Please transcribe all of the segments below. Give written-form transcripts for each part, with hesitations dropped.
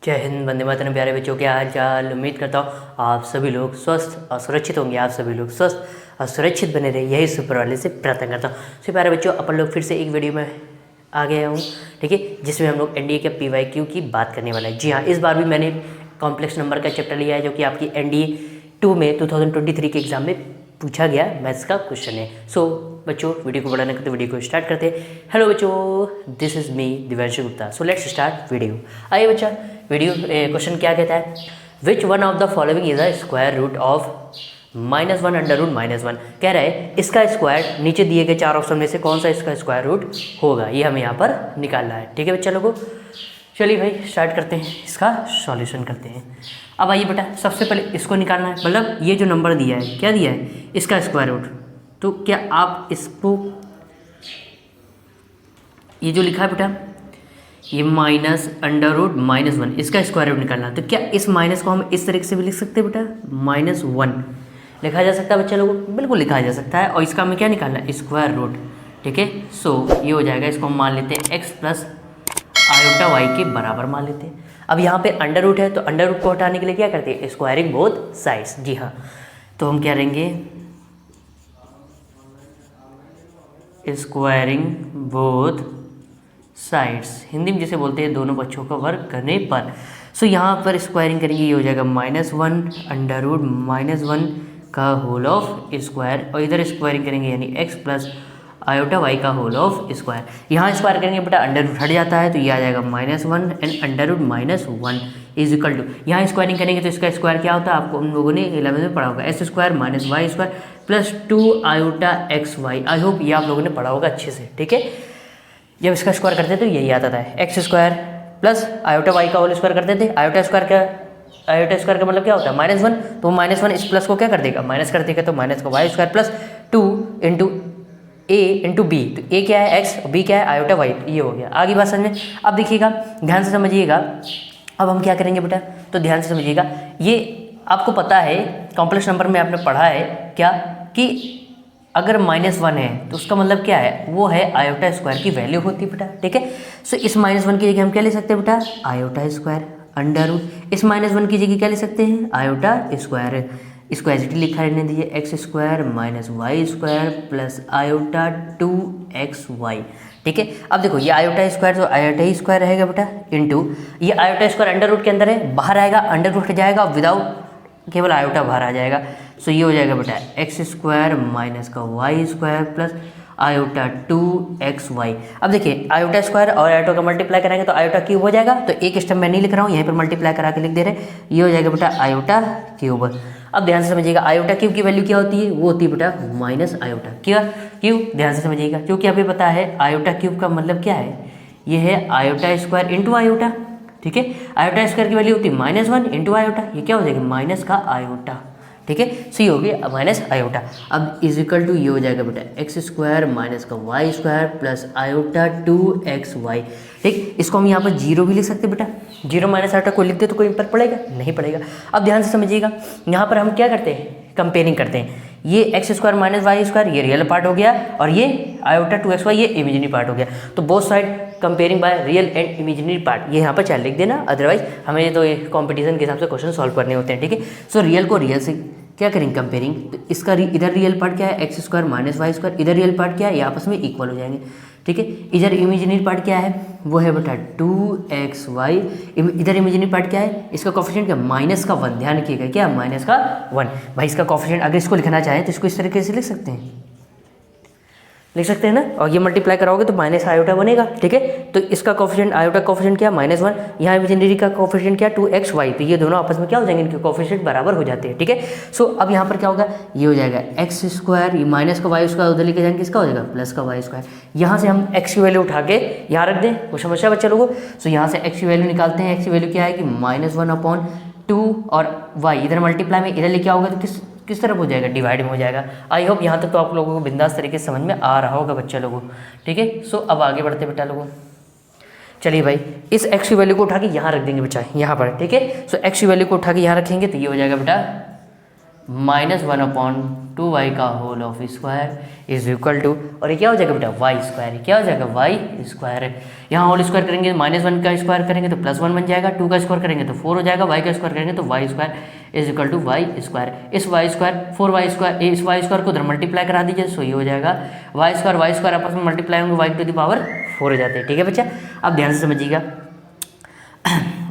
जय हिंद, वंदे मातरम। प्यारे बच्चों, क्या हाल चाल। उम्मीद करता हूँ आप सभी लोग स्वस्थ और सुरक्षित होंगे। आप सभी लोग स्वस्थ और सुरक्षित बने रहे, यही सुपर वाले से प्रार्थना करता हूँ। सो प्यारे बच्चों, अपन लोग फिर से एक वीडियो में आ गया हूँ, ठीक है, जिसमें हम लोग एनडीए के PYQ की बात करने वाला है। जी हाँ, इस बार भी मैंने कॉम्प्लेक्स नंबर का चैप्टर लिया है, जो कि आपकी NDA 2 में 2023 के एग्जाम में पूछा गया मैथ्स का क्वेश्चन है। सो बच्चों, वीडियो को बड़ा नहीं करते, वीडियो को स्टार्ट करते हैं। हेलो बच्चों, this is me Divyanshu Gupta. So let's start video. आइए बच्चा, वीडियो क्वेश्चन क्या कहता है, which one of the following is a square root of -1 under root -1। कह रहा है इसका स्क्वायर नीचे दिए गए 4 ऑप्शन में से कौन सा इसका स्क्वायर रूट होगा, ये हमें यहाँ पर निकालना है। ठीक है बच्चा लोगों, चलिए भाई स्टार्ट करते हैं, इसका सॉल्यूशन करते हैं। अब आइए बेटा, सबसे पहले इसको निकालना है, मतलब ये जो नंबर दिया है, क्या दिया है, इसका स्क्वायर रूट। तो क्या आप इसको, ये जो लिखा है बेटा, ये -√-1, इसका स्क्वायर रूट निकालना है। तो क्या इस माइनस को हम इस तरीके से भी लिख सकते हैं बेटा, -1 लिखा जा सकता है बच्चा लोगों, बिल्कुल लिखा जा सकता है। और इसका हमें क्या निकालना है, स्क्वायर रूट। ठीक है, सो ये हो जाएगा, इसको हम मान लेते हैं x + i के बराबर मान लेते हैं। अब यहाँ पे अंडर रूट है, तो अंडर रूट को हटाने के लिए क्या करते हैं, स्क्वायरिंग बोथ साइड्स। जी हाँ, तो हम क्या करेंगे, स्क्वायरिंग बोथ साइड्स, हिंदी में जैसे बोलते हैं दोनों पक्षों का वर्ग करने पर। सो यहाँ पर स्क्वायरिंग करेंगे, ये हो जाएगा -1 अंडर रूट -1 का होल ऑफ स्क्वायर, और इधर स्क्वायरिंग करेंगे यानी x + i का होल ऑफ स्क्वायर। यहाँ स्क्वायर करेंगे बेटा, अंडर रूट हट जाता है, तो ये आ जाएगा -1 and under root -1 is equal to, यहाँ स्क्वायरिंग करेंगे तो इसका स्क्वायर क्या होता है, आपको उन लोगों ने 11वीं में पढ़ा होगा, x² - y² + 2ixy। I hope ये आप लोगों ने पढ़ा होगा अच्छे से। ठीक है, जब इसका स्क्वायर करते थे तो यही आता था, x² + i का होल स्क्वायर करते थे। आयोटा स्क्वायर का मतलब क्या होता है, -1, तो -1 इस प्लस को क्या कर देगा, माइनस कर देगा, तो -y² + 2 × a × b। तो a क्या है, x, b क्या है, आयोटा y। ये हो गया, आगे बात समझ में। अब देखिएगा, ध्यान से समझिएगा, अब हम क्या करेंगे बेटा, तो ध्यान से समझिएगा, ये आपको पता है कॉम्प्लेक्स नंबर में आपने पढ़ा है क्या, कि अगर -1 है तो उसका मतलब क्या है, वो है आयोटा स्क्वायर की वैल्यू होती है बेटा। ठीक है, सो इस -1 की जगह हम क्या ले सकते हैं बेटा, आयोटा स्क्वायर अंडर रूट, इस -1 की जगह क्या ले सकते हैं, आयोटा स्क्वायर। इसको एज लिखा रहने दीजिए, x² - y² + आयोटा 2xy। ठीक है, अब देखो, ये आयोटा स्क्वायर तो आयोटा ही स्क्वायर रहेगा बेटा, इंटू ये आयोटा स्क्वायर अंडर रूट के अंदर है, बाहर आएगा, अंडर रूट हट जाएगा, विदाउट केवल आयोटा बाहर आ जाएगा। सो ये हो जाएगा बेटा x² - y² + आयोटा 2xy। अब देखिए, आयोटा स्क्वायर और आयोटा का मल्टीप्लाई कराएंगे तो आयोटा क्यूब हो जाएगा। तो एक स्टेप मैं नहीं लिख रहा हूँ, यहीं पर मल्टीप्लाई करा के लिख दे रहे, ये हो जाएगा बेटा आयोटा क्यूब। अब ध्यान से समझिएगा, आयोटा क्यूब की वैल्यू क्या होती है, वो होती है बेटा माइनस आयोटा क्यों, ध्यान से समझिएगा, क्योंकि अभी पता है आयोटा क्यूब का मतलब क्या है, ये है आयोटा स्क्वायर इंटू आयोटा। ठीक है, आयोटा स्क्वायर की वैल्यू होती है -1 × आयोटा, ये क्या हो जाएगा, माइनस का आयोटा। ठीक है, सो ये हो गया माइनस आयोटा। अब इज इक्वल टू, ये हो जाएगा बेटा x² - y² + आयोटा 2xy। ठीक, इसको हम यहाँ पर 0 भी लिख सकते हैं बेटा, 0 माइनस आयोटा को लिख दे तो कोई फर्क पड़ेगा, नहीं पड़ेगा। अब ध्यान से समझिएगा, यहाँ पर हम क्या करते हैं, कंपेयरिंग करते हैं, ये x² - y² ये रियल पार्ट हो गया, और ये आयोटा 2xy ये इमेजिनरी पार्ट हो गया। तो both side comparing by real and imaginary part, ये यहाँ पर चाहे लिख देना, अदरवाइज हमें तो ये कॉम्पिटिशन के हिसाब से क्वेश्चन सॉल्व करने होते हैं। ठीक है, सो रियल को रियल से क्या करेंगे कंपेयरिंग, तो इसका इधर रियल पार्ट क्या है, x² - y², इधर रियल पार्ट क्या है, ये आपस में इक्वल हो जाएंगे। ठीक है, इधर इमेजिनरी पार्ट क्या है, वो है बेटा 2xy, इधर इमेजिनरी पार्ट क्या है, इसका कोफिशिएंट क्या, -1। ध्यान रखिएगा, क्या -1 भाई, इसका कोफिशिएंट अगर इसको लिखना चाहें तो इसको इस तरीके से लिख सकते हैं ना, और ये मल्टीप्लाई कराओगे तो माइनस आयोटा बनेगा। ठीक है, तो इसका कोफिशिएंट, आयोटा कोफिशिएंट क्या, -1, यहाँ इमेजिनरी का कोफिशिएंट क्या, 2xy, तो ये दोनों आपस में क्या हो जाएंगे, इनके कोफिशिएंट बराबर हो जाते हैं। ठीक है, सो अब यहाँ पर क्या होगा, ये हो जाएगा x², ये माइनस का y² उधर लेके जाएंगे, किसका हो जाएगा, प्लस का y²। यहाँ से हम x की वैल्यू उठा के यहाँ रख दें, वो समस्या बच्चा लोगों। सो यहाँ से x की वैल्यू निकालते हैं, x की वैल्यू क्या है कि -1/2, और y इधर मल्टीप्लाई में इधर लेके आओगे तो किस तरफ हो जाएगा, डिवाइड में हो जाएगा। आई होप यहाँ तक तो आप लोगों को बिंदास तरीके से समझ में आ रहा होगा बच्चा लोगों। ठीक है, सो अब आगे बढ़ते बेटा लोगों, चलिए भाई, इस x की वैल्यू को उठा के यहाँ रख देंगे बच्चा, यहाँ पर। ठीक है, सो x की वैल्यू को उठा के यहाँ रखेंगे तो ये हो जाएगा बेटा -1/2y का whole of square is equal to, और ये क्या हो जाएगा बेटा वाई स्क्वायर, क्या हो जाएगा वाई स्क्वायर। यहाँ होल स्क्वायर करेंगे -1 का स्क्वायर करेंगे तो +1 बन जाएगा, 2 का स्क्वायर करेंगे तो 4 हो जाएगा, वाई का स्क्वायर करेंगे तो Y square is equal to Y square. इस वाई स्क्वायर 4y स्क्वायर, इस वाई स्क्वायर को उधर मल्टीप्लाई करा दीजिए, सो ये हो जाएगा वाई स्क्वायर आपस में मल्टीप्लाई होंगे, y⁴ हो जाते हैं। ठीक है बच्चा, अब ध्यान से समझिएगा,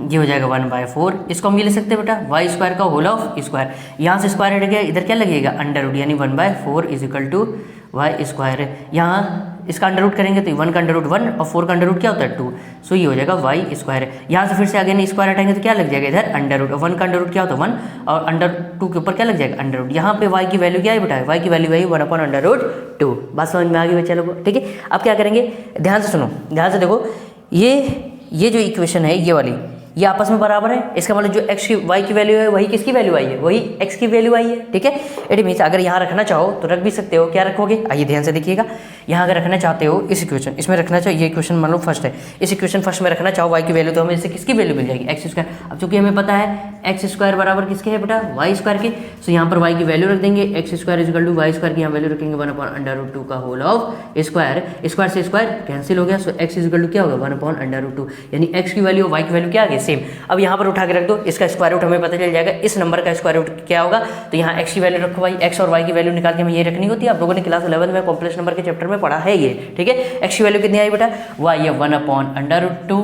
ये हो जाएगा 1/4, इसको हम ये ले सकते हैं बेटा वाई स्क्वायर का होल ऑफ स्क्वायर, यहाँ से स्क्वायर हट गया, इधर क्या लगेगा अंडर रूट, यानी 1/4 is equal to Y square. यहाँ इसका अंडर रूट करेंगे तो 1 का अंडर रूट 1 और 4 का अंडर रूट क्या होता है 2, सो ये हो जाएगा वाई स्क्वायर। यहाँ से फिर से आगे नहीं स्क्वायर हटाएंगे तो क्या लग जाएगा इधर अंडर रूट, 1 का अंडर रूट क्या होता है 1 और अंडर 2 के ऊपर क्या लग जाएगा अंडर रूट। यहाँ पे वाई की वैल्यू क्या है बेटा, वाई की वैल्यू वही 1/√2। बात समझ में आ गई बच्चा लोगों, ठीक है। अब क्या करेंगे, ध्यान से सुनो, ध्यान से देखो, ये जो इक्वेशन है ये वाली, ये आपस में बराबर है, इसका मतलब जो x की y की वैल्यू है वही किसकी वैल्यू आई है, वही x की वैल्यू आई है। ठीक है, इट मीन्स अगर यहाँ रखना चाहो तो रख भी सकते हो, क्या रखोगे, आइए ध्यान से देखिएगा। यहाँ अगर रखना चाहते हो इस इक्वेशन, इसमें रखना चाहो, ये इक्वेशन मान लो फर्स्ट है, इस इक्वेशन फर्स्ट में रखना चाहो y की वैल्यू, तो हमें इससे किसकी वैल्यू मिल जाएगी x²। अब चूंकि हमें पता है x² बराबर किसके है बेटा y स्क्वायर के, सो यहाँ पर y की वैल्यू रख देंगे, x² = y स्क्वायर की यहाँ वैल्यू रखेंगे 1/√2 का होल ऑफ स्क्वायर, स्क्वायर से स्क्वायर कैंसिल हो गया, सो x क्या होगा 1/√2, यानी x की वैल्यू और y की वैल्यू क्या आ गई सेम। अब यहाँ पर उठा के रख दो, इसका स्क्वायर रूट हमें पता चल जाएगा, इस नंबर का स्क्वायर रूट क्या होगा, तो यहाँ x की वैल्यू रखो भाई, x और y की वैल्यू निकाल के हमें ये रखनी होती है। आप लोगों ने क्लास 11 में कॉम्प्लेक्स नंबर के चैप्टर में पढ़ा है ये, ठीक है। x की वैल्यू कितनी आई बेटा, y है 1/√2,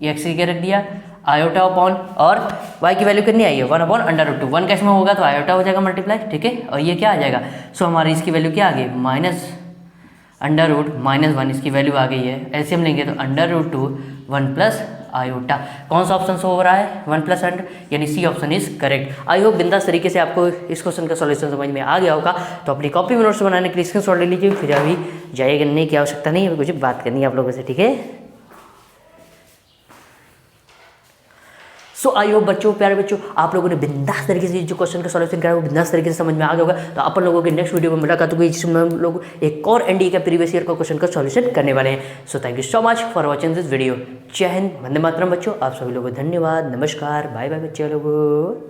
ये x के रख दिया, आयोटा अपॉन, और y की वैल्यू कितनी आई है 1/√2, 1 कैसे में होगा तो आयोटा हो जाएगा मल्टीप्लाई, ठीक है, और ये क्या आ जाएगा, सो हमारी इसकी वैल्यू क्या आ गई -√-1 इसकी वैल्यू आ गई है। एलसीएम लेंगे तो √2 1 प्लस आयोटा, कौन सा ऑप्शन शो हो रहा है 1 + 100, यानी C option is correct. I hope बिंदास तरीके से आपको इस क्वेश्चन का सॉल्यूशन समझ में आ गया होगा। तो अपनी कॉपी में नोट्स बनाने के लिए स्क्रीनशॉट ले लीजिए, फिर अभी जाइए करने की आवश्यकता नहीं है, कुछ बात करनी है आप लोगों से, ठीक है। सो आई होप बच्चों, प्यारे बच्चों, आप लोगों ने बिंदास तरीके से जो क्वेश्चन का सॉल्यूशन करा वो बिंदास तरीके से समझ में आ गया होगा। तो अपन लोगों के नेक्स्ट वीडियो में मुलाकात होगी, जिसमें हम लोग एक और एनडीए का प्रीवियस ईयर का क्वेश्चन का सॉल्यूशन करने वाले हैं। So thank you so much for watching this video. जय हिंद, वंदे मातरम बच्चों, आप सभी लोगों को धन्यवाद, नमस्कार, बाय बाय बच्चे लोगों।